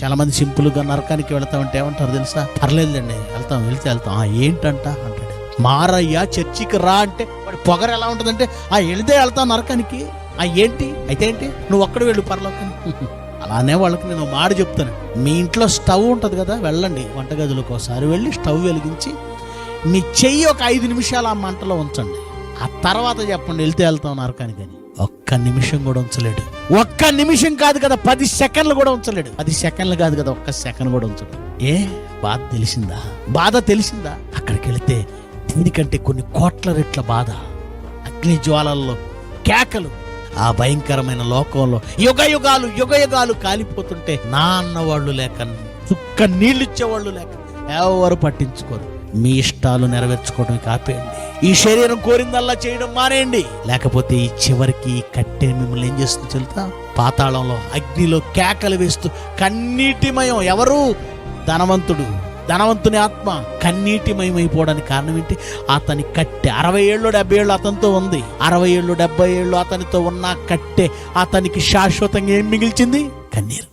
చాలా మంది సింపుల్గా నరకానికి వెళ్తామంటే ఏమంటారు తెలుసా? పర్లేదులేండి, వెళ్తాం. ఏంటంట అంటాడు. మారయ్యా చర్చికి రా అంటే వాడి పొగరు ఎలా ఉంటుందంటే వెళ్తాం నరకానికి. ఏంటి అయితే ఏంటి, నువ్వు ఒక్కడు వెళ్ళు పరలోకానికి. అలానే వాళ్ళకి నేను మాట చెప్తాను. మీ ఇంట్లో స్టవ్ ఉంటుంది కదా, వెళ్ళండి వంటగదిలోకి ఒకసారి వెళ్ళి స్టవ్ వెలిగించి మీ చెయ్యి ఒక 5 నిమిషాలు ఆ మంటలో ఉంచండి. ఆ తర్వాత చెప్పండి వెళ్తాం నరకానికి అని. ఒక్క నిమిషం కూడా ఉంచలేడు. ఒక్క నిమిషం కాదు కదా, 10 సెకండ్లు కూడా ఉంచలేడు. 10 సెకండ్లు కాదు కదా, ఒక్క సెకండ్ కూడా ఉంచలేడు. బాధ తెలిసిందా? అక్కడికి వెళితే దీనికంటే కొన్ని కోట్ల రెట్ల బాధ, అగ్ని జ్వాలల్లో కేకలు. ఆ భయంకరమైన లోకంలో యుగ యుగాలు కాలిపోతుంటే నా అన్నవాళ్ళు లేక, చుక్క నీళ్ళు ఇచ్చేవాళ్ళు లేక ఎవరు పట్టించుకోరు. మీ ఇష్టాలు నెరవేర్చుకోవడానికి ఆపేయండి. ఈ శరీరం కోరిందల్లా చేయడం మానేయండి. లేకపోతే ఈ చివరికి కట్టె మిమ్మల్ని ఏం చేస్తుంది చెల్తా? పాతాళంలో అగ్నిలో కేకలు వేస్తూ కన్నీటిమయం. ఎవరు? ధనవంతుని ఆత్మ కన్నీటిమయమైపోవడానికి కారణం ఏంటి? అతని కట్టె 60 ఏళ్ళు 70 ఏళ్ళు అతనితో ఉంది. 60 ఏళ్ళు 70 ఏళ్ళు అతనితో ఉన్న కట్టె అతనికి శాశ్వతంగా ఏం మిగిల్చింది? కన్నీరు.